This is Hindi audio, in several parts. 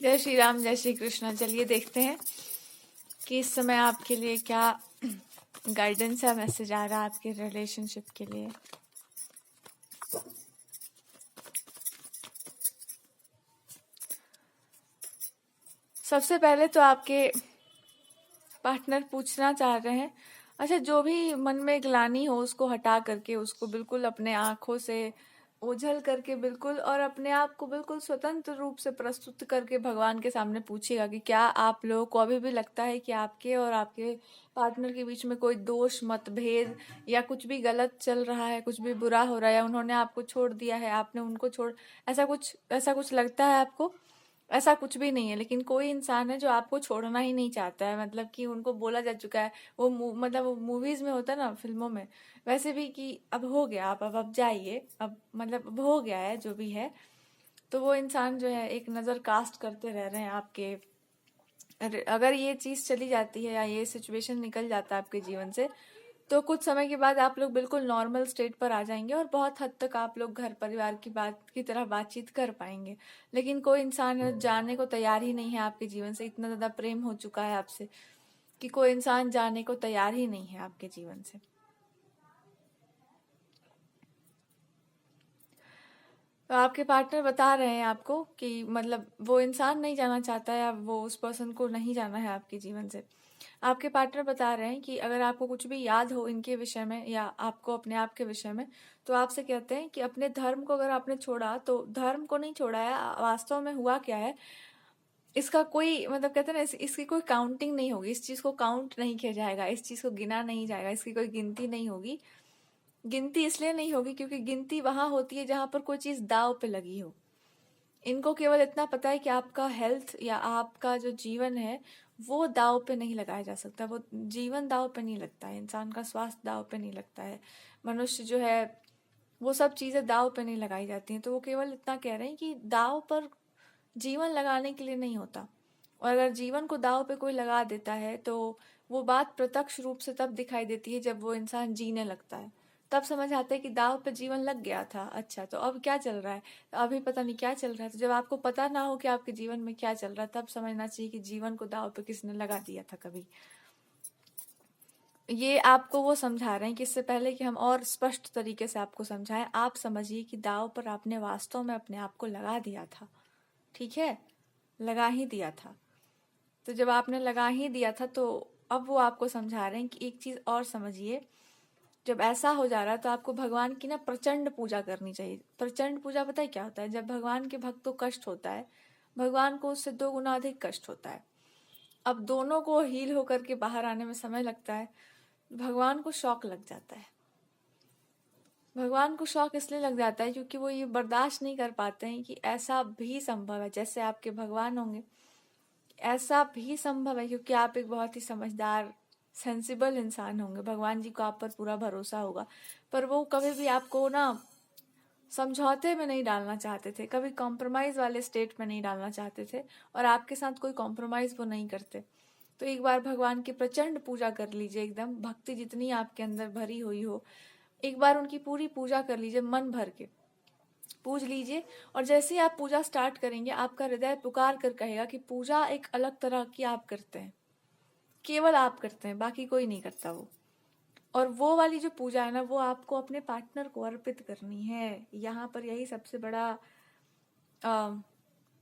जय श्री राम, जय श्री कृष्ण। चलिए देखते हैं कि इस समय आपके लिए क्या गाइडेंस या मैसेज आ रहा है आपके रिलेशनशिप के लिए। सबसे पहले तो आपके पार्टनर पूछना चाह रहे हैं, अच्छा जो भी मन में ग्लानि हो उसको हटा करके, उसको बिल्कुल अपने आंखों से ओझल करके बिल्कुल, और अपने आप को बिल्कुल स्वतंत्र रूप से प्रस्तुत करके भगवान के सामने पूछिएगा कि क्या आप लोगों को अभी भी लगता है कि आपके और आपके पार्टनर के बीच में कोई दोष, मतभेद या कुछ भी गलत चल रहा है, कुछ भी बुरा हो रहा है, या उन्होंने आपको छोड़ दिया है, आपने उनको छोड़, ऐसा कुछ लगता है आपको? ऐसा कुछ भी नहीं है, लेकिन कोई इंसान है जो आपको छोड़ना ही नहीं चाहता है। मतलब कि उनको बोला जा चुका है, मतलब वो मूवीज में होता है ना, फिल्मों में, वैसे भी कि अब हो गया, आप अब जाइए, अब मतलब अब हो गया है जो भी है। तो वो इंसान जो है एक नज़र कास्ट करते रह रहे हैं आपके। अगर ये चीज़ चली जाती है या ये सिचुएशन निकल जाता है आपके जीवन से, तो कुछ समय के बाद आप लोग बिल्कुल नॉर्मल स्टेट पर आ जाएंगे और बहुत हद तक आप लोग घर परिवार की बात की तरह बातचीत कर पाएंगे। लेकिन कोई इंसान जाने को तैयार ही नहीं है आपके जीवन से। इतना ज़्यादा प्रेम हो चुका है आपसे कि कोई इंसान जाने को तैयार ही नहीं है आपके जीवन से। तो आपके पार्टनर बता रहे हैं आपको कि मतलब वो इंसान नहीं जाना चाहता है, या वो उस पर्सन को नहीं जाना है आपके जीवन से। आपके पार्टनर बता रहे हैं कि अगर आपको कुछ भी याद हो इनके विषय में या आपको अपने आप के विषय में, तो आपसे कहते हैं कि अपने धर्म को अगर आपने छोड़ा तो धर्म को नहीं छोड़ा है, वास्तव में हुआ क्या है इसका कोई मतलब, कहते हैं ना, इसकी कोई काउंटिंग नहीं होगी, इस चीज़ को काउंट नहीं किया जाएगा, इस चीज़ को गिना नहीं जाएगा, इसकी कोई गिनती नहीं होगी। गिनती इसलिए नहीं होगी क्योंकि गिनती वहां होती है जहां पर कोई चीज़ दाव पे लगी हो। इनको केवल इतना पता है कि आपका हेल्थ या आपका जो जीवन है वो दाव पे नहीं लगाया जा सकता। वो जीवन दाव पे नहीं लगता है, इंसान का स्वास्थ्य दाव पे नहीं लगता है, मनुष्य जो है वो सब चीज़ें दाव पे नहीं लगाई जाती हैं। तो वो केवल इतना कह रहे हैं कि दाव पर जीवन लगाने के लिए नहीं होता। और अगर जीवन को दाव पे कोई लगा देता है तो वो बात प्रत्यक्ष रूप से तब दिखाई देती है जब वो इंसान जीने लगता है। तब समझ आता है कि दाव पे जीवन लग गया था। अच्छा, तो अब क्या चल रहा है? अभी पता नहीं क्या चल रहा है। तो जब आपको पता ना हो कि आपके जीवन में क्या चल रहा है, तब समझना चाहिए कि जीवन को दाव पे किसने लगा दिया था कभी। ये आपको वो समझा रहे हैं कि इससे पहले कि हम और स्पष्ट तरीके से आपको समझाएं, आप समझिए कि दाव पर आपने वास्तव में अपने आप को लगा दिया था। ठीक है, लगा ही दिया था। तो जब आपने लगा ही दिया था तो अब वो आपको समझा रहे हैं कि एक चीज और समझिए, जब ऐसा हो जा रहा है तो आपको भगवान की ना प्रचंड पूजा करनी चाहिए। प्रचंड पूजा पता है क्या होता है? जब भगवान के भक्त को कष्ट होता है, भगवान को उससे 2 गुना अधिक कष्ट होता है। अब दोनों को हील होकर के बाहर आने में समय लगता है। भगवान को शौक लग जाता है। भगवान को शौक इसलिए लग जाता है क्योंकि वो ये बर्दाश्त नहीं कर पाते हैं कि ऐसा भी संभव है, जैसे आपके भगवान होंगे ऐसा भी संभव है, क्योंकि आप एक बहुत ही समझदार, सेंसिबल इंसान होंगे। भगवान जी को आप पर पूरा भरोसा होगा, पर वो कभी भी आपको ना समझौते में नहीं डालना चाहते थे, कभी कॉम्प्रोमाइज वाले स्टेट में नहीं डालना चाहते थे, और आपके साथ कोई कॉम्प्रोमाइज वो नहीं करते। तो एक बार भगवान की प्रचंड पूजा कर लीजिए, एकदम भक्ति जितनी आपके अंदर भरी हुई हो, एक बार उनकी पूरी पूजा कर लीजिए, मन भर के पूज लीजिए। और जैसे ही आप पूजा स्टार्ट करेंगे, आपका हृदय पुकार कर कहेगा कि पूजा एक अलग तरह की आप करते हैं, केवल आप करते हैं, बाकी कोई नहीं करता वो। और वो वाली जो पूजा है ना, वो आपको अपने पार्टनर को अर्पित करनी है। यहाँ पर यही सबसे बड़ा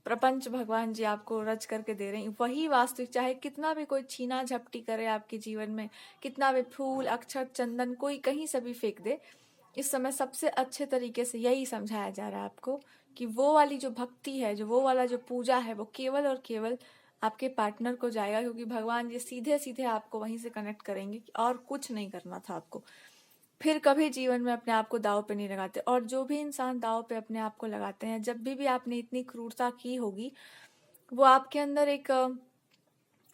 प्रपंच भगवान जी आपको रच करके दे रहे हैं, वही वास्तविक। चाहे कितना भी कोई छीना झपटी करे आपके जीवन में, कितना भी फूल, अक्षत, चंदन कोई कहीं से भी फेंक दे, इस समय सबसे अच्छे तरीके से यही समझाया जा रहा है आपको कि वो वाली जो भक्ति है, जो वो वाला जो पूजा है, वो केवल और केवल आपके पार्टनर को जाएगा, क्योंकि भगवान जी सीधे सीधे आपको वहीं से कनेक्ट करेंगे और कुछ नहीं करना था आपको। फिर कभी जीवन में अपने आप को दाव पे नहीं लगाते। और जो भी इंसान दाव पे अपने आप को लगाते हैं, जब भी आपने इतनी क्रूरता की होगी, वो आपके अंदर एक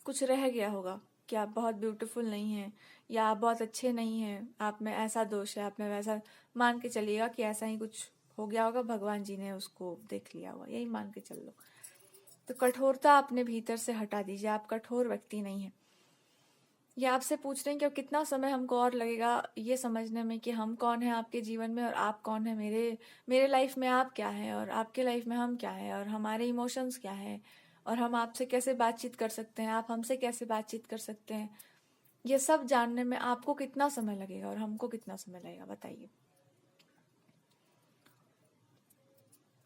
कुछ रह गया होगा कि आप बहुत ब्यूटीफुल नहीं हैं, या आप बहुत अच्छे नहीं हैं, आप में ऐसा दोष है, आप में वैसा, मान के चलिएगा कि ऐसा ही कुछ हो गया होगा, भगवान जी ने उसको देख लिया होगा, यही मान के चल लो। तो कठोरता अपने भीतर से हटा दीजिए, आप कठोर व्यक्ति नहीं है। ये आपसे पूछ रहे हैं कि अब कितना समय हमको और लगेगा ये समझने में कि हम कौन है आपके जीवन में और आप कौन है मेरे मेरे लाइफ में, आप क्या है और आपके लाइफ में हम क्या है, और हमारे इमोशंस क्या है, और हम आपसे कैसे बातचीत कर सकते हैं, आप हमसे कैसे बातचीत कर सकते हैं, ये सब जानने में आपको कितना समय लगेगा और हमको कितना समय लगेगा, बताइए।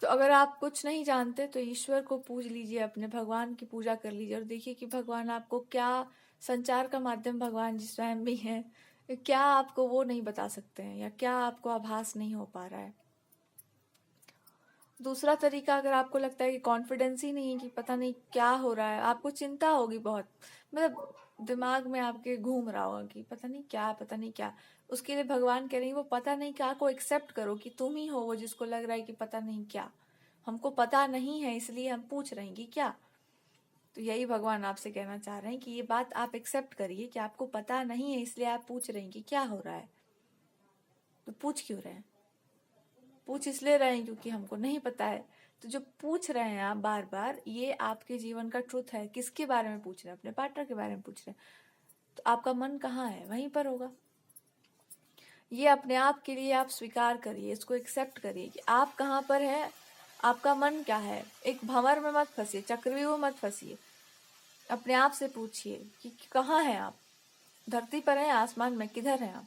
तो अगर आप कुछ नहीं जानते तो ईश्वर को पूज लीजिए, अपने भगवान की पूजा कर लीजिए और देखिए कि भगवान आपको क्या, संचार का माध्यम भगवान जी स्वयं भी हैं, क्या आपको वो नहीं बता सकते हैं या क्या आपको आभास नहीं हो पा रहा है। दूसरा तरीका, अगर आपको लगता है कि कॉन्फिडेंस ही नहीं है कि पता नहीं क्या हो रहा है, आपको चिंता होगी बहुत, मतलब दिमाग में आपके घूम रहा होगा कि पता नहीं क्या, पता नहीं क्या, उसके लिए भगवान कह रही है वो पता नहीं क्या को एक्सेप्ट करो कि तुम ही हो वो जिसको लग रहा है कि पता नहीं क्या, हमको पता नहीं है इसलिए हम पूछ रहे हैं कि क्या। तो यही भगवान आपसे कहना चाह रहे हैं कि ये बात आप एक्सेप्ट करिए कि आपको पता नहीं है इसलिए आप पूछ रहे हैं कि क्या हो रहा है। तो पूछ क्यों रहे हैं? पूछ इसलिए रहे हैं क्योंकि हमको नहीं पता है। तो जो पूछ रहे हैं आप बार बार, ये आपके जीवन का ट्रुथ है। किसके बारे में पूछ रहे हैं? अपने पार्टनर के बारे में पूछ रहे हैं। तो आपका मन कहाँ है? वहीं पर होगा। ये अपने आप के लिए आप स्वीकार करिए, इसको एक्सेप्ट करिए कि आप कहाँ पर है, आपका मन क्या है। एक भंवर में मत फंसिए, चक्रव्यूह में मत फंसिए। अपने आप से पूछिए कि कहाँ हैं आप, धरती पर हैं, आसमान में, किधर हैं आप।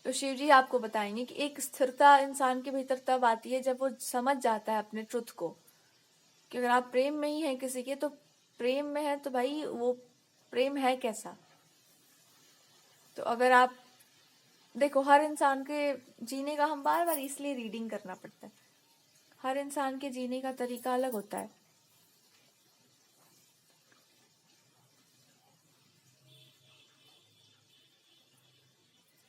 तो शिव जी आपको बताएंगे कि एक स्थिरता इंसान के भीतर तब आती है जब वो समझ जाता है अपने ट्रुथ को, कि अगर आप प्रेम में ही हैं किसी के, तो प्रेम में है तो भाई वो प्रेम है कैसा। तो अगर आप देखो, हर इंसान के जीने का, हम बार बार इसलिए रीडिंग करना पड़ता है, हर इंसान के जीने का तरीका अलग होता है।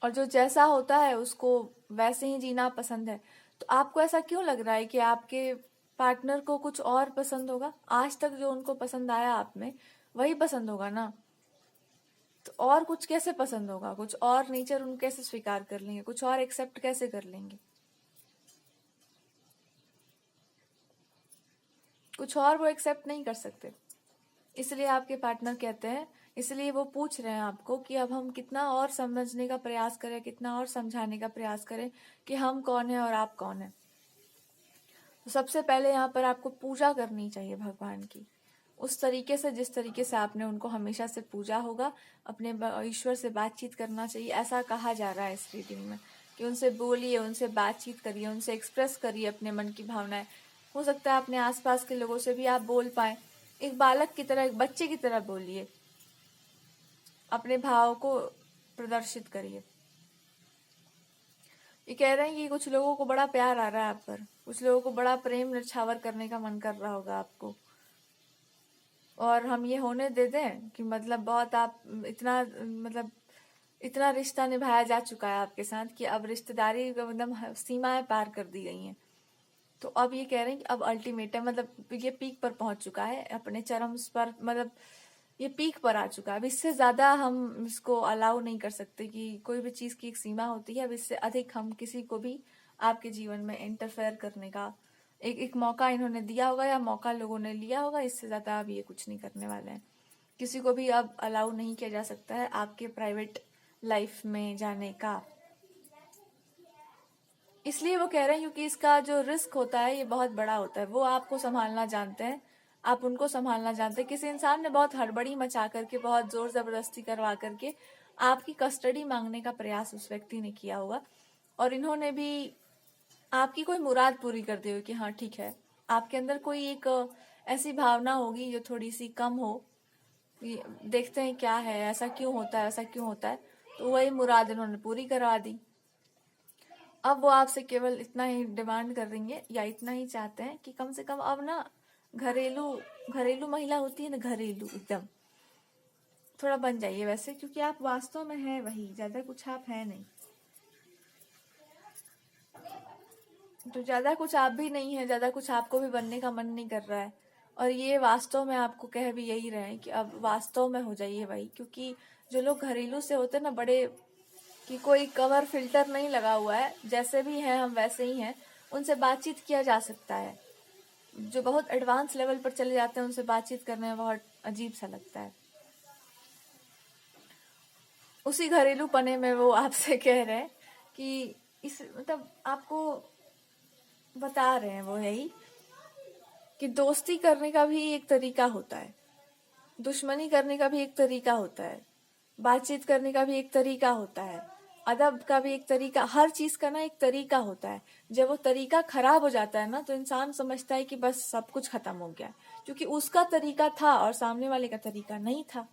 और जो जैसा होता है उसको वैसे ही जीना पसंद है। तो आपको ऐसा क्यों लग रहा है कि आपके पार्टनर को कुछ और पसंद होगा? आज तक जो उनको पसंद आया आप में, वही पसंद होगा ना। तो और कुछ कैसे पसंद होगा? कुछ और नेचर उन कैसे स्वीकार कर लेंगे? कुछ और एक्सेप्ट कैसे कर लेंगे? कुछ और वो एक्सेप्ट नहीं कर सकते। इसलिए आपके पार्टनर कहते हैं, इसलिए वो पूछ रहे हैं आपको कि अब हम कितना और समझने का प्रयास करें, कितना और समझाने का प्रयास करें कि हम कौन है और आप कौन है। तो सबसे पहले यहाँ पर आपको पूजा करनी चाहिए भगवान की, उस तरीके से जिस तरीके से आपने उनको हमेशा से पूजा होगा। अपने ईश्वर से बातचीत करना चाहिए, ऐसा कहा जा रहा है इस रीडिंग में, कि उनसे बोलिए, उनसे बातचीत करिए, उनसे एक्सप्रेस करिए अपने मन की भावनाएं। हो सकता है अपने आसपास के लोगों से भी आप बोल पाए, एक बालक की तरह, एक बच्चे की तरह बोलिए, अपने भाव को प्रदर्शित करिए। ये कह रहे हैं कि कुछ लोगों को बड़ा प्यार आ रहा है आप पर, कुछ लोगों को बड़ा प्रेम नछावर करने का मन कर रहा होगा आपको, और हम ये होने दे दें कि मतलब बहुत आप इतना, मतलब इतना रिश्ता निभाया जा चुका है आपके साथ कि अब रिश्तेदारी का मतलब सीमाएं पार कर दी गई हैं। तो अब ये कह रहे हैं कि अब अल्टीमेटम, मतलब ये पीक पर पहुंच चुका है, अपने चरम पर, मतलब ये पीक पर आ चुका है। अब इससे ज्यादा हम इसको अलाउ नहीं कर सकते, कि कोई भी चीज की एक सीमा होती है, अब इससे अधिक हम किसी को भी आपके जीवन में इंटरफेयर करने का एक मौका इन्होंने दिया होगा या मौका लोगों ने लिया होगा। इससे ज्यादा अब ये कुछ नहीं करने वाले हैं। किसी को भी अब अलाउ नहीं किया जा सकता है आपके प्राइवेट लाइफ में जाने का। इसलिए वो कह रहे हैं क्योंकि इसका जो रिस्क होता है ये बहुत बड़ा होता है। वो आपको संभालना जानते हैं, आप उनको संभालना जानते हैं। किसी इंसान ने बहुत हड़बड़ी मचा करके, बहुत जोर जबरदस्ती करवा करके आपकी कस्टडी मांगने का प्रयास उस व्यक्ति ने किया होगा, और इन्होंने भी आपकी कोई मुराद पूरी कर दी होगी कि हाँ ठीक है। आपके अंदर कोई एक ऐसी भावना होगी जो थोड़ी सी कम हो, देखते हैं क्या है, ऐसा क्यों होता है, ऐसा क्यों होता है। तो वही मुराद इन्होंने पूरी करवा दी। अब वो आपसे केवल इतना ही डिमांड कर रही है, या इतना ही चाहते हैं कि कम से कम अब ना घरेलू घरेलू महिला होती है ना, घरेलू एकदम थोड़ा बन जाइए वैसे, क्योंकि आप वास्तव में है वही, ज्यादा कुछ आप है नहीं। तो ज्यादा कुछ आप भी नहीं है, ज्यादा कुछ आपको भी बनने का मन नहीं कर रहा है। और ये वास्तव में आपको कह भी यही रहे हैं कि अब वास्तव में हो जाइए वही। क्योंकि जो लोग घरेलू से होते हैं ना, बड़े, कि कोई कवर फिल्टर नहीं लगा हुआ है, जैसे भी हैं हम वैसे ही हैं, उनसे बातचीत किया जा सकता है। जो बहुत एडवांस लेवल पर चले जाते हैं उनसे बातचीत करने में बहुत अजीब सा लगता है। उसी घरेलू पने में वो आपसे कह रहे हैं कि इस, मतलब आपको बता रहे हैं वो यही कि दोस्ती करने का भी एक तरीका होता है, दुश्मनी करने का भी एक तरीका होता है, बातचीत करने का भी एक तरीका होता है, अदब का भी एक तरीका, हर चीज का ना एक तरीका होता है। जब वो तरीका खराब हो जाता है ना, तो इंसान समझता है कि बस सब कुछ खत्म हो गया, क्योंकि उसका तरीका था और सामने वाले का तरीका नहीं था।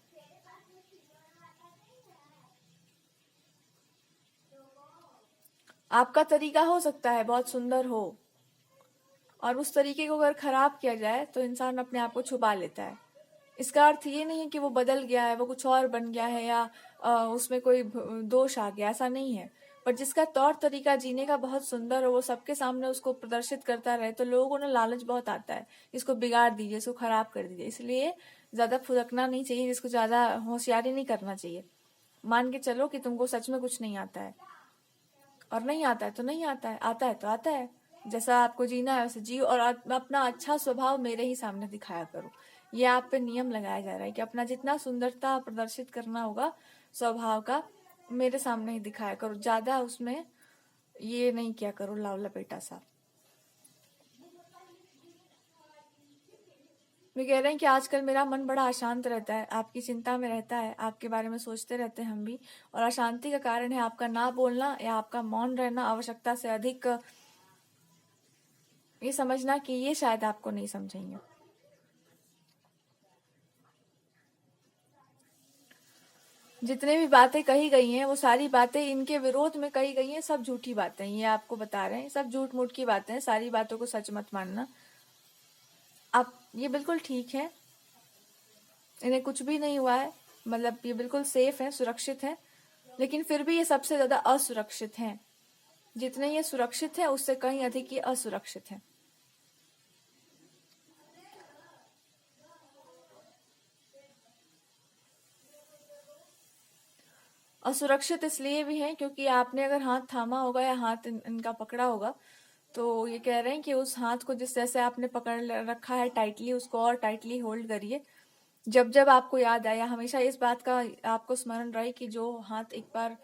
आपका तरीका हो सकता है बहुत सुंदर हो, और उस तरीके को अगर खराब किया जाए तो इंसान अपने आप को छुपा लेता है। इसका अर्थ ये नहीं है कि वो बदल गया है, वो कुछ और बन गया है, या उसमें कोई दोष आ गया, ऐसा नहीं है। पर जिसका तौर तरीका जीने का बहुत सुंदर हो, वो सबके सामने उसको प्रदर्शित करता रहे, तो लोगों को ना लालच बहुत आता है, इसको बिगाड़ दीजिए, इसको खराब कर दीजिए। इसलिए ज्यादा फुदकना नहीं चाहिए, जिसको ज्यादा होशियारी नहीं करना चाहिए। मान के चलो कि तुमको सच में कुछ नहीं आता है, और नहीं आता है तो नहीं आता है, आता है तो आता है। जैसा आपको जीना है वैसे जियो, और अपना अच्छा स्वभाव मेरे ही सामने दिखाया करो। ये आप पे नियम लगाया जा रहा है कि अपना जितना सुंदरता प्रदर्शित करना होगा स्वभाव का, मेरे सामने ही दिखाया करो। ज्यादा उसमें ये नहीं किया करो लाव लपेटा सा। मैं कह रहे हैं कि आजकल मेरा मन बड़ा अशांत रहता है, आपकी चिंता में रहता है, आपके बारे में सोचते रहते हैं हम भी। और अशांति का कारण है आपका ना बोलना या आपका मौन रहना, आवश्यकता से अधिक ये समझना कि ये शायद आपको नहीं समझेंगे। जितने भी बातें कही गई हैं वो सारी बातें इनके विरोध में कही गई हैं, सब झूठी बातें, ये आपको बता रहे हैं, सब झूठ मूठ की बातें हैं, सारी बातों को सच मत मानना आप। ये बिल्कुल ठीक है, इन्हें कुछ भी नहीं हुआ है, मतलब ये बिल्कुल सेफ है, सुरक्षित है। लेकिन फिर भी ये सबसे ज्यादा असुरक्षित हैं। जितने ये सुरक्षित है उससे कहीं अधिक ये असुरक्षित है। असुरक्षित इसलिए भी हैं क्योंकि आपने अगर हाथ थामा होगा या हाथ इनका पकड़ा होगा, तो ये कह रहे हैं कि उस हाथ को जिस जैसे आपने पकड़ रखा है टाइटली, उसको और टाइटली होल्ड करिए। जब जब आपको याद आया, हमेशा इस बात का आपको स्मरण रहे कि जो हाथ एक बार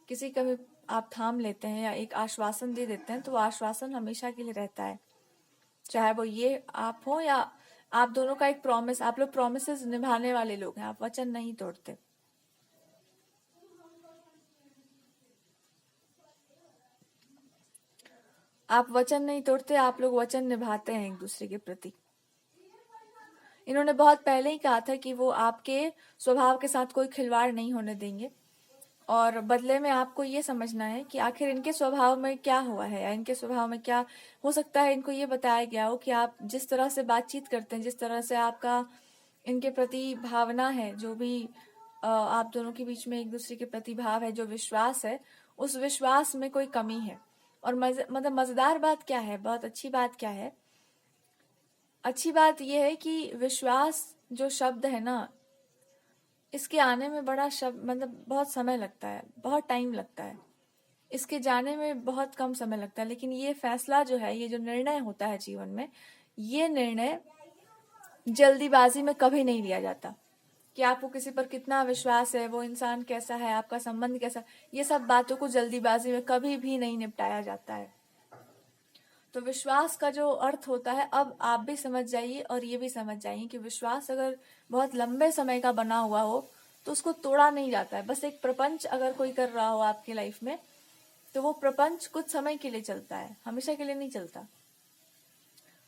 किसी का भी आप थाम लेते हैं या एक आश्वासन दे देते हैं, तो वो आश्वासन हमेशा के लिए रहता है। चाहे वो ये आप हो या आप दोनों का एक प्रॉमिस, आप लोग प्रॉमिसेस निभाने वाले लोग हैं, आप वचन नहीं तोड़ते। आप वचन नहीं तोड़ते, आप लोग वचन निभाते हैं एक दूसरे के प्रति। इन्होंने बहुत पहले ही कहा था कि वो आपके स्वभाव के साथ कोई खिलवाड़ नहीं होने देंगे, और बदले में आपको ये समझना है कि आखिर इनके स्वभाव में क्या हुआ है, या इनके स्वभाव में क्या हो सकता है। इनको ये बताया गया हो कि आप जिस तरह से बातचीत करते हैं, जिस तरह से आपका इनके प्रति भावना है, जो भी आप दोनों के बीच में एक दूसरे के प्रति भाव है, जो विश्वास है, उस विश्वास में कोई कमी है। और मतलब मजेदार बात क्या है, बहुत अच्छी बात क्या है, अच्छी बात यह है कि विश्वास जो शब्द है ना, इसके आने में बड़ा शब्द मतलब बहुत समय लगता है, बहुत टाइम लगता है, इसके जाने में बहुत कम समय लगता है। लेकिन ये फैसला जो है, ये जो निर्णय होता है जीवन में, ये निर्णय जल्दीबाजी में कभी नहीं लिया जाता कि आपको किसी पर कितना विश्वास है, वो इंसान कैसा है, आपका संबंध कैसा, ये सब बातों को जल्दीबाजी में कभी भी नहीं निपटाया जाता है। तो विश्वास का जो अर्थ होता है, अब आप भी समझ जाइए और ये भी समझ जाइए कि विश्वास अगर बहुत लंबे समय का बना हुआ हो तो उसको तोड़ा नहीं जाता है। बस एक प्रपंच अगर कोई कर रहा हो आपकी लाइफ में, तो वो प्रपंच कुछ समय के लिए चलता है, हमेशा के लिए नहीं चलता।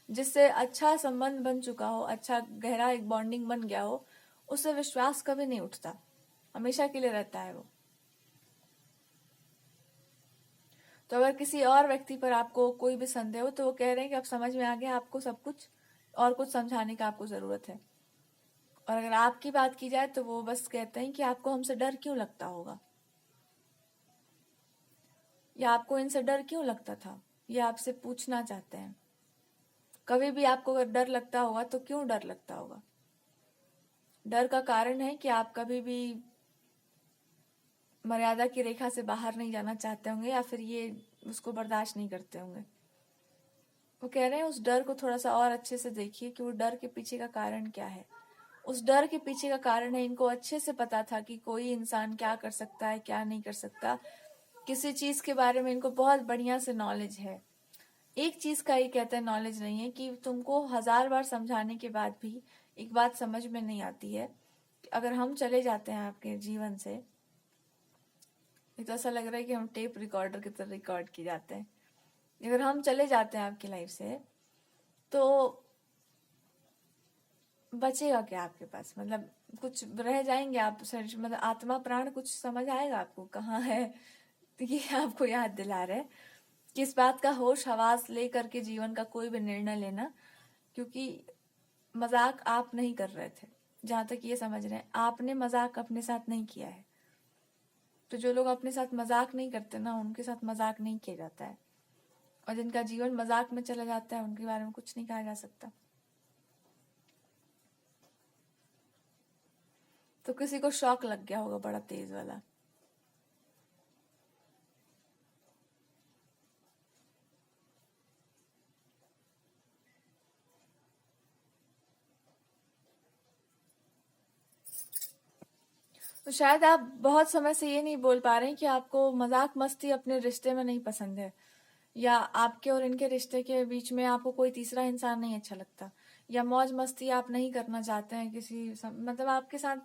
जिससे अच्छा संबंध बन चुका हो, अच्छा गहरा एक बॉन्डिंग बन गया हो, उससे विश्वास कभी नहीं उठता, हमेशा के लिए रहता है वो। तो अगर किसी और व्यक्ति पर आपको कोई भी संदेह हो, तो वो कह रहे हैं कि अब समझ में आ गया आपको सब कुछ, और कुछ समझाने का आपको जरूरत है। और अगर आपकी बात की जाए तो वो बस कहते हैं कि आपको हमसे डर क्यों लगता होगा, या आपको इनसे डर क्यों लगता था, ये आपसे पूछना चाहते हैं। कभी भी आपको अगर डर लगता होगा तो क्यों डर लगता होगा? डर का कारण है कि आप कभी भी मर्यादा की रेखा से बाहर नहीं जाना चाहते होंगे, या फिर ये उसको बर्दाश्त नहीं करते होंगे। वो कह रहे हैं उस डर को थोड़ा सा और अच्छे से देखिए कि वो डर के पीछे का कारण क्या है। उस डर के पीछे का कारण है, इनको अच्छे से पता था कि कोई इंसान क्या कर सकता है, क्या नहीं कर सकता। किसी चीज के बारे में इनको बहुत बढ़िया से नॉलेज है। एक चीज का ही कहते हैं नॉलेज नहीं है कि तुमको 1000 बार समझाने के बाद भी एक बात समझ में नहीं आती है। अगर हम चले जाते हैं आपके जीवन से, ये तो ऐसा लग रहा है कि हम टेप रिकॉर्डर की तरह रिकॉर्ड किए जाते हैं। अगर हम चले जाते हैं आपकी लाइफ से, तो बचेगा क्या आपके पास? मतलब कुछ रह जाएंगे आप, मतलब आत्मा प्राण कुछ समझ आएगा आपको कहाँ है? तो ये आपको याद दिला रहे हैं कि इस बात का होश हवास ले करके जीवन का कोई भी निर्णय लेना, क्योंकि मजाक आप नहीं कर रहे थे। जहां तक ये समझ रहे हैं, आपने मजाक अपने साथ नहीं किया है। तो जो लोग अपने साथ मजाक नहीं करते ना, उनके साथ मजाक नहीं किया जाता है। और जिनका जीवन मजाक में चला जाता है, उनके बारे में कुछ नहीं कहा जा सकता। तो किसी को शॉक लग गया होगा बड़ा तेज वाला। तो शायद आप बहुत समय से ये नहीं बोल पा रहे हैं कि आपको मजाक मस्ती अपने रिश्ते में नहीं पसंद है, या आपके और इनके रिश्ते के बीच में आपको कोई तीसरा इंसान नहीं अच्छा लगता, या मौज मस्ती आप नहीं करना चाहते हैं मतलब आपके साथ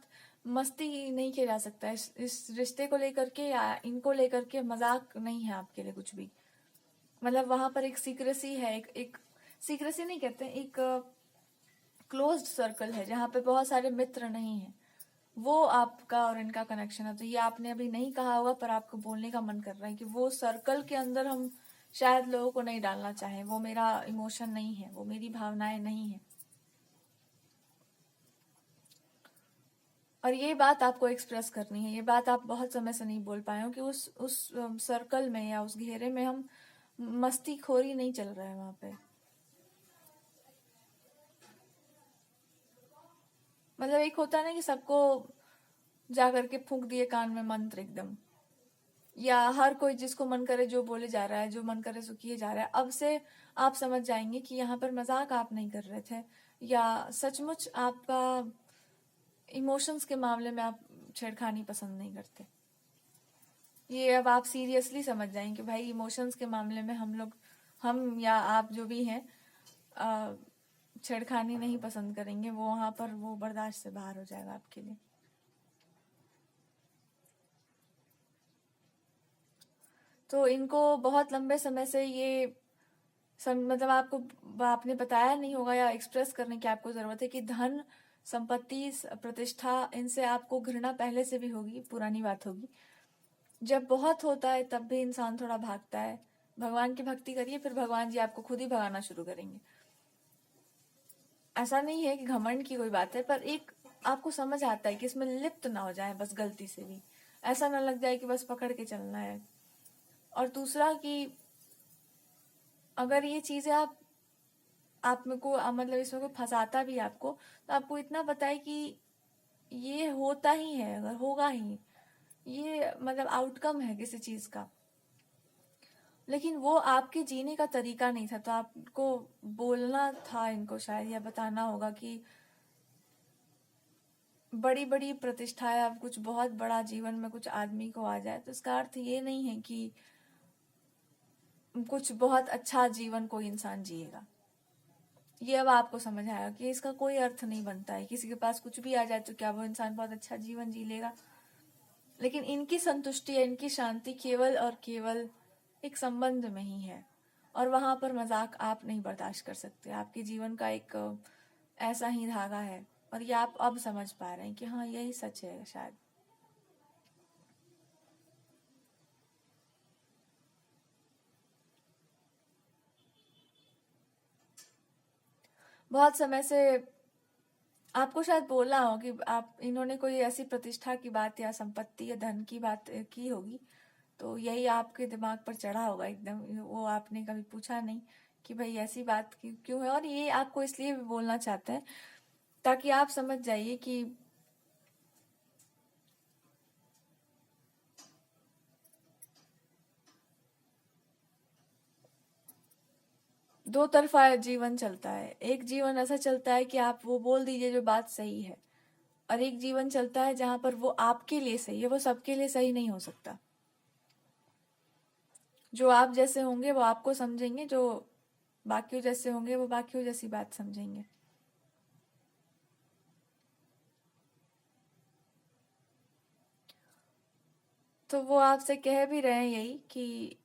मस्ती नहीं किया जा सकता। इस रिश्ते को लेकर के या इनको लेकर के मजाक नहीं है आपके लिए कुछ भी। मतलब वहां पर एक सीक्रेसी है, एक सीक्रेसी नहीं कहते, एक क्लोज्ड सर्कल है जहाँ पे बहुत सारे मित्र नहीं है। वो आपका और इनका कनेक्शन है। तो ये आपने अभी नहीं कहा होगा, पर आपको बोलने का मन कर रहा है कि वो सर्कल के अंदर हम शायद लोगों को नहीं डालना चाहें। वो मेरा इमोशन नहीं है, वो मेरी भावनाएं नहीं है। और ये बात आपको एक्सप्रेस करनी है। ये बात आप बहुत समय से नहीं बोल पाए हो कि उस सर्कल में या उस घेरे में हम मस्ती खोरी नहीं चल रहा है वहां पे। मतलब एक होता है ना कि सबको जा करके फूंक दिए कान में मंत्र एकदम, या हर कोई जिसको मन करे जो बोले जा रहा है, जो मन करे सो किए जा रहा है। अब से आप समझ जाएंगे कि यहाँ पर मजाक आप नहीं कर रहे थे, या सचमुच आपका इमोशंस के मामले में आप छेड़खानी पसंद नहीं करते। ये अब आप सीरियसली समझ जाएंगे कि भाई इमोशंस के मामले में हम या आप जो भी हैं, छेड़खानी नहीं पसंद करेंगे। वो वहां पर वो बर्दाश्त से बाहर हो जाएगा आपके लिए। तो इनको बहुत लंबे समय से ये मतलब आपने बताया नहीं होगा या एक्सप्रेस करने की आपको जरूरत है कि धन संपत्ति प्रतिष्ठा इनसे आपको घृणा पहले से भी होगी, पुरानी बात होगी। जब बहुत होता है तब भी इंसान थोड़ा भागता है। भगवान की भक्ति करिए, फिर भगवान जी आपको खुद ही भगाना शुरू करेंगे। ऐसा नहीं है कि घमंड की कोई बात है, पर एक आपको समझ आता है कि इसमें लिप्त ना हो जाए बस गलती से भी। ऐसा ना लग जाए कि बस पकड़ के चलना है। और दूसरा कि अगर ये चीजें आप में को मतलब इसमें कोई फंसाता भी आपको, तो आपको इतना बताए कि ये होता ही है, अगर होगा ही, ये मतलब आउटकम है किसी चीज का। लेकिन वो आपके जीने का तरीका नहीं था। तो आपको बोलना था इनको शायद, या बताना होगा कि बड़ी बड़ी प्रतिष्ठा या कुछ बहुत बड़ा जीवन में कुछ आदमी को आ जाए तो इसका अर्थ ये नहीं है कि कुछ बहुत अच्छा जीवन कोई इंसान जिएगा। ये अब आपको समझ आया कि इसका कोई अर्थ नहीं बनता है। किसी के पास कुछ भी आ जाए तो क्या वो इंसान बहुत अच्छा जीवन जी लेगा? लेकिन इनकी संतुष्टि या इनकी शांति केवल और केवल एक संबंध में ही है, और वहां पर मजाक आप नहीं बर्दाश्त कर सकते। आपके जीवन का एक ऐसा ही धागा है, और ये आप अब समझ पा रहे हैं कि हाँ यही सच है शायद। बहुत समय से आपको शायद बोला हो कि आप इन्होंने कोई ऐसी प्रतिष्ठा की बात या संपत्ति या धन की बात की होगी, तो यही आपके दिमाग पर चढ़ा होगा एकदम। वो आपने कभी पूछा नहीं कि भाई ऐसी बात क्यों है, और ये आपको इसलिए भी बोलना चाहते हैं ताकि आप समझ जाइए कि दो तरफा जीवन चलता है। एक जीवन ऐसा चलता है कि आप वो बोल दीजिए जो बात सही है, और एक जीवन चलता है जहां पर वो आपके लिए सही है, वो सबके लिए सही नहीं हो सकता। जो आप जैसे होंगे वो आपको समझेंगे, जो बाकियों जैसे होंगे वो बाकियों जैसी बात समझेंगे। तो वो आपसे कह भी रहे हैं यही कि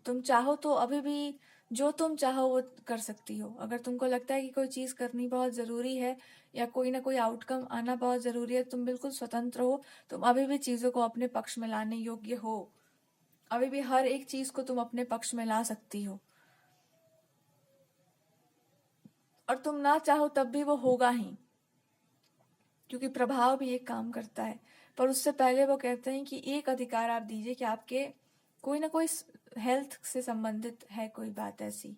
तुम चाहो तो अभी भी जो तुम चाहो वो कर सकती हो। अगर तुमको लगता है कि कोई चीज़ करनी बहुत ज़रूरी है या कोई ना कोई आउटकम आना बहुत ज़रूरी है, तुम बिल्कुल स्वतंत्र हो। तुम अभी भी चीज़ों को अपने पक्ष में लाने योग्य हो। अभी भी हर एक चीज़ को तुम अपने पक्ष में ला सकती हो, और तुम ना चाहो तब भी वो होगा ही, क्योंकि प्रभाव भी एक काम करता है। पर उससे पहले वो कहते हैं कि एक अधिकार आप दीजिए कि आपके कोई ना कोई हेल्थ से संबंधित है कोई बात ऐसी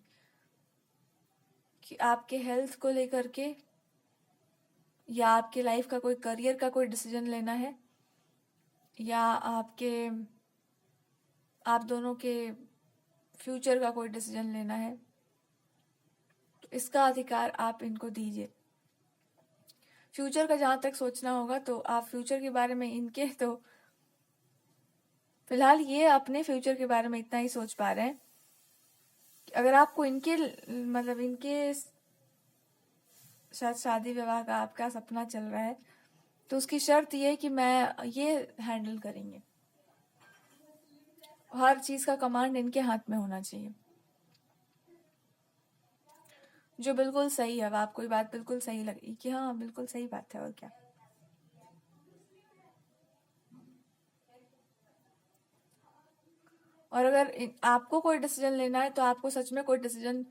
कि आपके हेल्थ को लेकर के या आपके लाइफ का कोई करियर का कोई डिसीजन लेना है या आप दोनों के फ्यूचर का कोई डिसीजन लेना है, तो इसका अधिकार आप इनको दीजिए। फ्यूचर का जहाँ तक सोचना होगा तो आप फ्यूचर के बारे में इनके तो फिलहाल ये अपने फ्यूचर के बारे में इतना ही सोच पा रहे हैं कि अगर आपको इनके मतलब इनके शायद शादी विवाह का आपका सपना चल रहा है, तो उसकी शर्त ये है कि मैं ये हैंडल करेंगे। हर चीज का कमांड इनके हाथ में होना चाहिए, जो बिल्कुल सही है। अब आपको ये बात बिल्कुल सही लगी कि हाँ बिल्कुल सही बात है, और क्या। और अगर आपको कोई डिसीजन लेना है तो आपको सच में कोई डिसीजन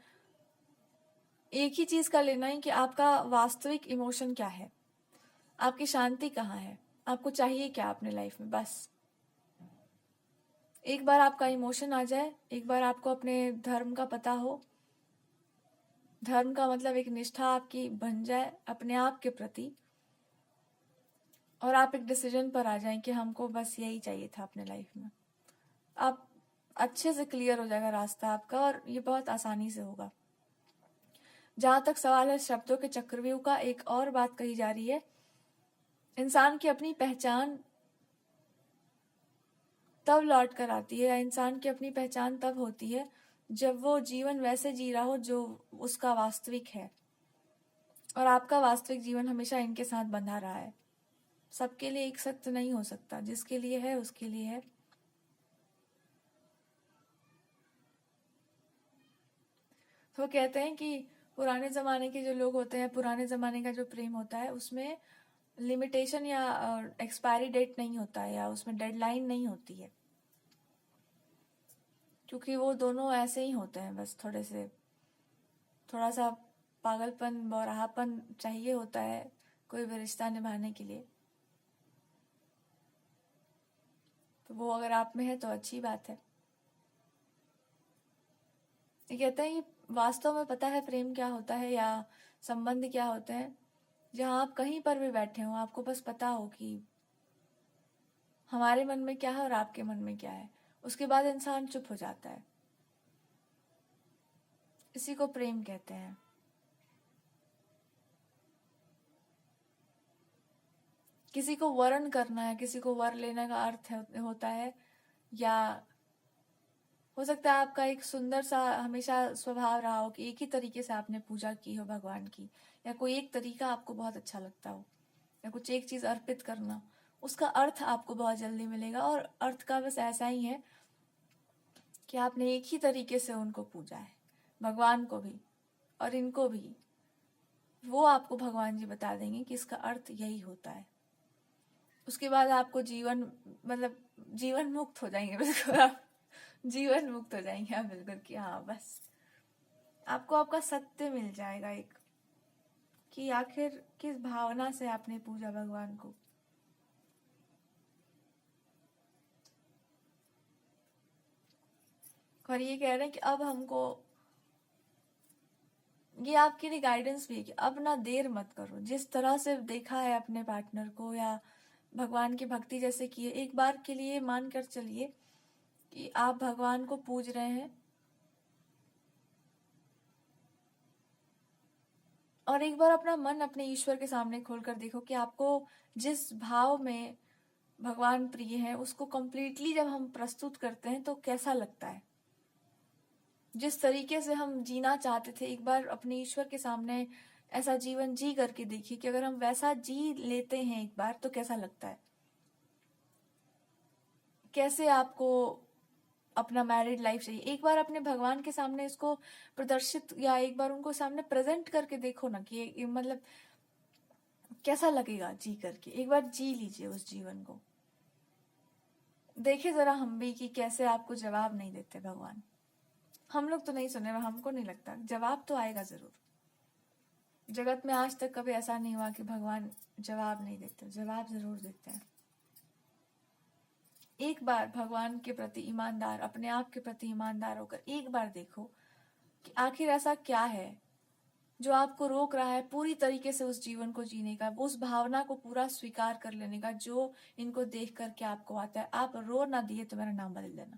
एक ही चीज का लेना है कि आपका वास्तविक इमोशन क्या है, आपकी शांति कहाँ है, आपको चाहिए क्या अपने लाइफ में। बस एक बार आपका इमोशन आ जाए, एक बार आपको अपने धर्म का पता हो, धर्म का मतलब एक निष्ठा आपकी बन जाए अपने आप के प्रति, और आप एक डिसीजन पर आ जाएं कि हमको बस यही चाहिए था अपने लाइफ में, आप अच्छे से क्लियर हो जाएगा रास्ता आपका, और ये बहुत आसानी से होगा। जहां तक सवाल है शब्दों के चक्रव्यूह का, एक और बात कही जा रही है, इंसान की अपनी पहचान तब लौट कर आती है, या इंसान की अपनी पहचान तब होती है जब वो जीवन वैसे जी रहा हो जो उसका वास्तविक है। और आपका वास्तविक जीवन हमेशा इनके साथ बंधा रहा है। सबके लिए एक सत्य नहीं हो सकता, जिसके लिए है उसके लिए है। तो कहते हैं कि पुराने जमाने के जो लोग होते हैं, पुराने जमाने का जो प्रेम होता है उसमें लिमिटेशन या एक्सपायरी डेट नहीं होता है, या उसमें डेडलाइन नहीं होती है, क्योंकि वो दोनों ऐसे ही होते हैं। बस थोड़ा सा पागलपन बौराहापन चाहिए होता है कोई भी रिश्ता निभाने के लिए। तो वो अगर आप में है तो अच्छी बात है। ये कहते हैं कि वास्तव में पता है प्रेम क्या होता है या संबंध क्या होते हैं, जहाँ आप कहीं पर भी बैठे हो आपको बस पता हो कि हमारे मन में क्या है और आपके मन में क्या है, उसके बाद इंसान चुप हो जाता है। इसी को प्रेम कहते हैं। किसी को वर्ण करना है, किसी को वर लेने का अर्थ होता है, या हो सकता है आपका एक सुंदर सा हमेशा स्वभाव रहा हो कि एक ही तरीके से आपने पूजा की हो भगवान की, या कोई एक तरीका आपको बहुत अच्छा लगता हो, या कुछ एक चीज अर्पित करना, उसका अर्थ आपको बहुत जल्दी मिलेगा। और अर्थ का बस ऐसा ही है कि आपने एक ही तरीके से उनको पूजा है, भगवान को भी और इनको भी। वो आपको भगवान जी बता देंगे कि इसका अर्थ यही होता है। उसके बाद आपको जीवन मतलब जीवन मुक्त हो जाएंगे, बिल्कुल आप जीवन मुक्त हो जाएंगे आप, बिल्कुल कि हाँ बस आपको आपका सत्य मिल जाएगा एक, कि आखिर किस भावना से आपने पूजा भगवान को। और ये कह रहे हैं कि अब हमको ये आपके लिए गाइडेंस भी है कि अब ना देर मत करो। जिस तरह से देखा है अपने पार्टनर को या भगवान की भक्ति जैसे की है, एक बार के लिए मान कर चलिए कि आप भगवान को पूज रहे हैं, और एक बार अपना मन अपने ईश्वर के सामने खोलकर देखो कि आपको जिस भाव में भगवान प्रिय है उसको कंप्लीटली जब हम प्रस्तुत करते हैं तो कैसा लगता है। जिस तरीके से हम जीना चाहते थे, एक बार अपने ईश्वर के सामने ऐसा जीवन जी करके देखिए कि अगर हम वैसा जी लेते हैं एक बार तो कैसा लगता है। कैसे आपको अपना मैरिड लाइफ चाहिए, एक बार अपने भगवान के सामने इसको प्रदर्शित या एक बार उनको सामने प्रेजेंट करके देखो ना कि मतलब कैसा लगेगा जी करके। एक बार जी लीजिए उस जीवन को, देखिए जरा हम भी कि कैसे आपको जवाब नहीं देते भगवान। हम लोग तो नहीं सुने, हमको नहीं लगता, जवाब तो आएगा जरूर। जगत में आज तक कभी ऐसा नहीं हुआ कि भगवान जवाब नहीं देते, जवाब जरूर देते हैं। एक बार भगवान के प्रति ईमानदार, अपने आप के प्रति ईमानदार होकर एक बार देखो कि आखिर ऐसा क्या है जो आपको रोक रहा है पूरी तरीके से उस जीवन को जीने का, उस भावना को पूरा स्वीकार कर लेने का जो इनको देख करके आपको आता है। आप रो ना दिए तो मेरा नाम बदल देना।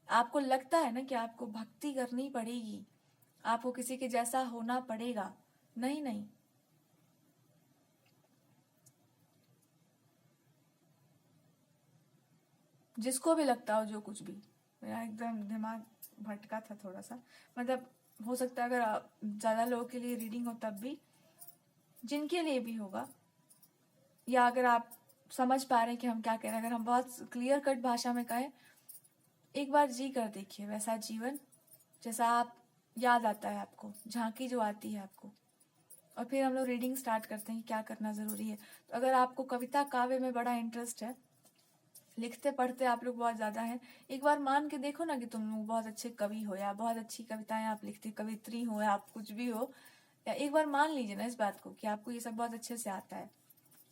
आपको लगता है ना कि आपको भक्ति करनी पड़ेगी, आपको किसी के जैसा होना पड़ेगा, नहीं नहीं। जिसको भी लगता हो जो कुछ भी, मेरा एकदम दिमाग भटका था थोड़ा सा, मतलब हो सकता है अगर ज्यादा लोगों के लिए रीडिंग हो तब भी, जिनके लिए भी होगा, या अगर आप समझ पा रहे हैं कि हम क्या कह रहे हैं, अगर हम बहुत क्लियर कट भाषा में कहें, एक बार जी कर देखिए वैसा जीवन जैसा आप याद आता है आपको, झांकी जो आती है आपको। और फिर हम लोग रीडिंग स्टार्ट करते हैं कि क्या करना जरूरी है। तो अगर आपको कविता काव्य में बड़ा इंटरेस्ट है, लिखते पढ़ते आप लोग बहुत ज्यादा हैं, एक बार मान के देखो ना कि तुम लोग बहुत अच्छे कवि हो या बहुत अच्छी कविताएं आप लिखते, कवित्री हो या आप कुछ भी हो, या एक बार मान लीजिए ना इस बात को कि आपको ये सब बहुत अच्छे से आता है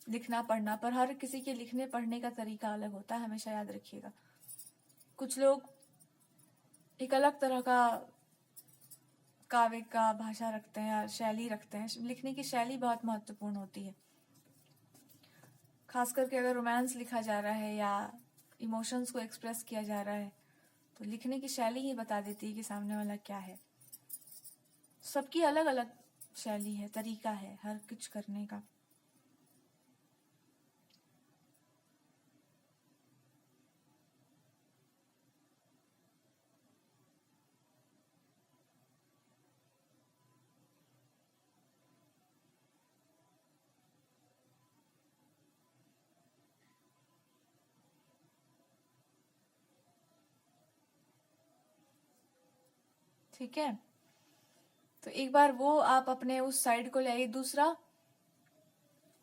लिखना पढ़ना। पर हर किसी के लिखने पढ़ने का तरीका अलग होता है, हमेशा याद रखिएगा। कुछ लोग एक अलग तरह का काव्य का भाषा रखते हैं या शैली रखते हैं, लिखने की शैली बहुत महत्वपूर्ण होती है। खास करके अगर रोमांस लिखा जा रहा है या इमोशंस को एक्सप्रेस किया जा रहा है तो लिखने की शैली ही बता देती है कि सामने वाला क्या है। सबकी अलग अलग शैली है, तरीका है हर कुछ करने का। ठीक है, तो एक बार वो आप अपने उस साइड को ले आइए। दूसरा,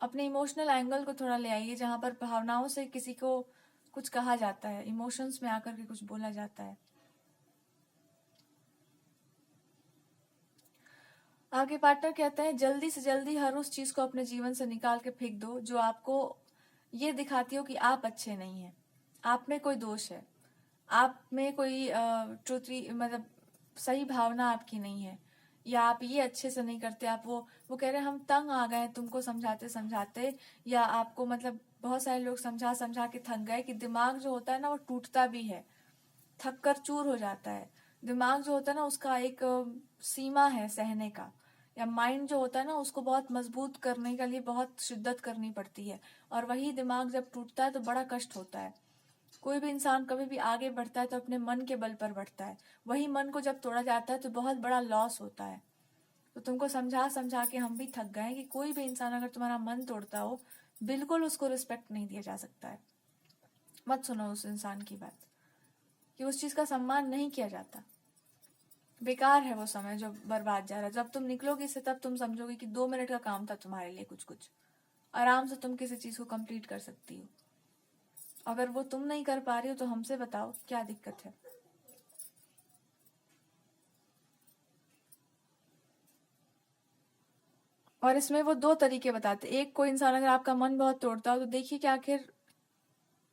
अपने इमोशनल एंगल को थोड़ा ले आइए, जहां पर भावनाओं से किसी को कुछ कहा जाता है, इमोशंस में आकर के कुछ बोला जाता है। आपके पार्टनर कहते हैं जल्दी से जल्दी हर उस चीज को अपने जीवन से निकाल के फेंक दो जो आपको ये दिखाती हो कि आप अच्छे नहीं हैं, आप में कोई दोष है, आप में कोई ट्रुथी मतलब सही भावना आपकी नहीं है, या आप ये अच्छे से नहीं करते। आप वो कह रहे हैं हम तंग आ गए तुमको समझाते समझाते, या आपको मतलब बहुत सारे लोग समझा समझा के थक गए कि दिमाग जो होता है ना वो टूटता भी है, थक कर चूर हो जाता है। दिमाग जो होता है ना उसका एक सीमा है सहने का, या माइंड जो होता है ना उसको बहुत मजबूत करने के लिए बहुत शिद्दत करनी पड़ती है, और वही दिमाग जब टूटता है तो बड़ा कष्ट होता है। कोई भी इंसान कभी भी आगे बढ़ता है तो अपने मन के बल पर बढ़ता है, वही मन को जब तोड़ा जाता है तो बहुत बड़ा लॉस होता है। तो तुमको समझा समझा के हम भी थक गए कि कोई भी इंसान अगर तुम्हारा मन तोड़ता हो, बिल्कुल उसको रिस्पेक्ट नहीं दिया जा सकता है। मत सुनो उस इंसान की बात, कि उस चीज का सम्मान नहीं किया जाता। बेकार है वो समय जो बर्बाद जा रहा है। जब तुम निकलोगे इससे तब तुम समझोगे कि 2 मिनट का काम था तुम्हारे लिए, कुछ कुछ आराम से तुम किसी चीज को कंप्लीट कर सकती हो। अगर वो तुम नहीं कर पा रही हो तो हमसे बताओ क्या दिक्कत है। और इसमें वो 2 तरीके बताते, एक, कोई इंसान अगर आपका मन बहुत तोड़ता हो तो देखिए कि आखिर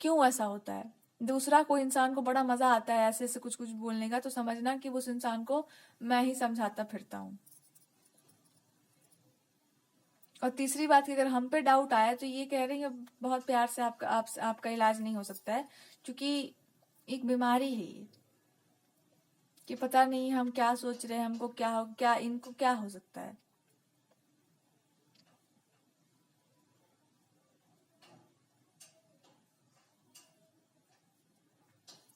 क्यों ऐसा होता है। दूसरा, कोई इंसान को बड़ा मजा आता है ऐसे ऐसे कुछ कुछ बोलने का, तो समझना कि उस इंसान को मैं ही समझाता फिरता हूँ। और तीसरी बात कि अगर हम पे डाउट आया तो ये कह रहे हैं बहुत प्यार से आपका इलाज नहीं हो सकता है, क्योंकि एक बीमारी है ये, कि पता नहीं हम क्या सोच रहे हैं, हमको क्या इनको क्या हो सकता है।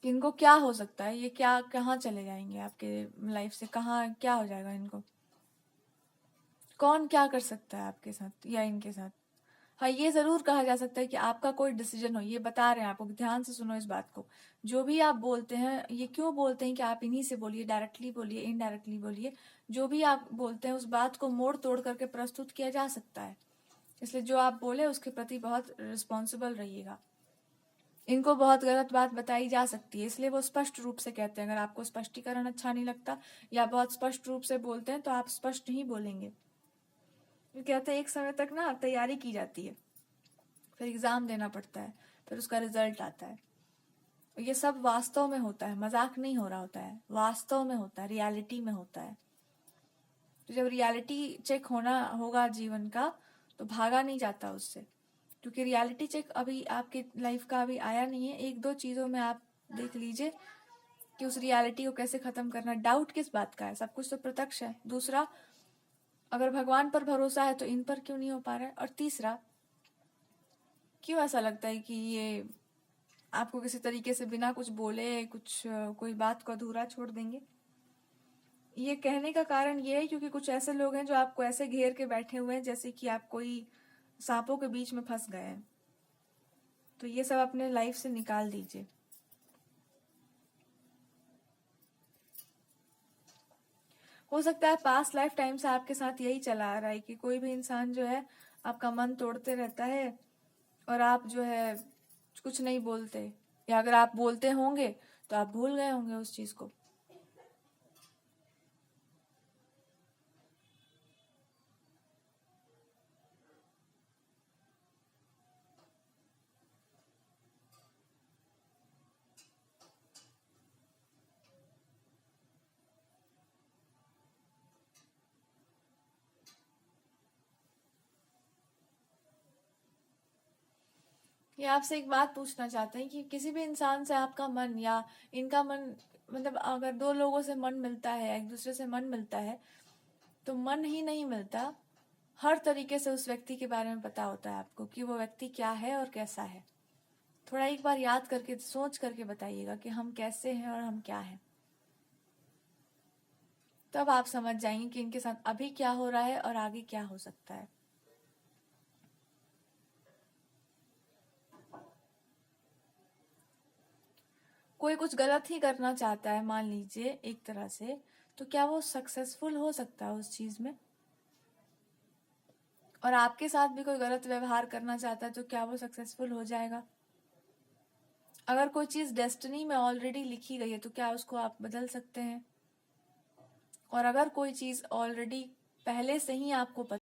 कि इनको क्या हो सकता है, ये क्या कहाँ चले जाएंगे आपके लाइफ से, कहाँ क्या हो जाएगा इनको, कौन क्या कर सकता है आपके साथ या इनके साथ। हाँ, ये जरूर कहा जा सकता है कि आपका कोई डिसीजन हो, ये बता रहे हैं आपको, ध्यान से सुनो इस बात को। जो भी आप बोलते हैं, ये क्यों बोलते हैं कि आप इन्हीं से बोलिए, डायरेक्टली बोलिए, इनडायरेक्टली बोलिए, जो भी आप बोलते हैं उस बात को मोड़ तोड़ करके प्रस्तुत किया जा सकता है। इसलिए जो आप बोले उसके प्रति बहुत रिस्पॉन्सिबल रहिएगा। इनको बहुत गलत बात बताई जा सकती है, इसलिए वो स्पष्ट रूप से कहते हैं। अगर आपको स्पष्टीकरण अच्छा नहीं लगता या बहुत स्पष्ट रूप से बोलते हैं तो आप स्पष्ट ही बोलेंगे। कहते हैं एक समय तक ना तैयारी की जाती है, फिर एग्जाम देना पड़ता है, फिर उसका रिजल्ट आता है। ये सब वास्तव में होता है, मजाक नहीं हो रहा होता है, वास्तव में होता है, रियलिटी में होता है। तो जब रियलिटी चेक होना होगा जीवन का तो भागा नहीं जाता उससे, क्योंकि रियलिटी चेक अभी आपके लाइफ का अभी आया नहीं है। एक दो चीजों में आप देख लीजिए कि उस रियलिटी को कैसे खत्म करना। डाउट किस बात का है, सब कुछ तो प्रत्यक्ष है। दूसरा, अगर भगवान पर भरोसा है तो इन पर क्यों नहीं हो पा रहा है। और तीसरा, क्यों ऐसा लगता है कि ये आपको किसी तरीके से बिना कुछ बोले कुछ कोई बात को अधूरा छोड़ देंगे। ये कहने का कारण ये है क्योंकि कुछ ऐसे लोग हैं जो आपको ऐसे घेर के बैठे हुए हैं जैसे कि आप कोई सांपों के बीच में फंस गए हैं। तो ये सब अपने लाइफ से निकाल दीजिए। हो सकता है पास्ट लाइफ टाइम से आपके साथ यही चला आ रहा है कि कोई भी इंसान जो है आपका मन तोड़ते रहता है और आप जो है कुछ नहीं बोलते, या अगर आप बोलते होंगे तो आप भूल गए होंगे उस चीज को। ये आपसे एक बात पूछना चाहते हैं कि किसी भी इंसान से आपका मन या इनका मन, मतलब अगर दो लोगों से मन मिलता है, एक दूसरे से मन मिलता है, तो मन ही नहीं मिलता, हर तरीके से उस व्यक्ति के बारे में पता होता है आपको कि वो व्यक्ति क्या है और कैसा है। थोड़ा एक बार याद करके सोच करके बताइएगा कि हम कैसे हैं और हम क्या हैं। तब आप समझ जाएंगे कि इनके साथ अभी क्या हो रहा है और आगे क्या हो सकता है। कोई कुछ गलत ही करना चाहता है मान लीजिए एक तरह से, तो क्या वो सक्सेसफुल हो सकता है उस चीज में। और आपके साथ भी कोई गलत व्यवहार करना चाहता है तो क्या वो सक्सेसफुल हो जाएगा। अगर कोई चीज डेस्टिनी में ऑलरेडी लिखी गई है तो क्या उसको आप बदल सकते हैं। और अगर कोई चीज ऑलरेडी पहले से ही आपको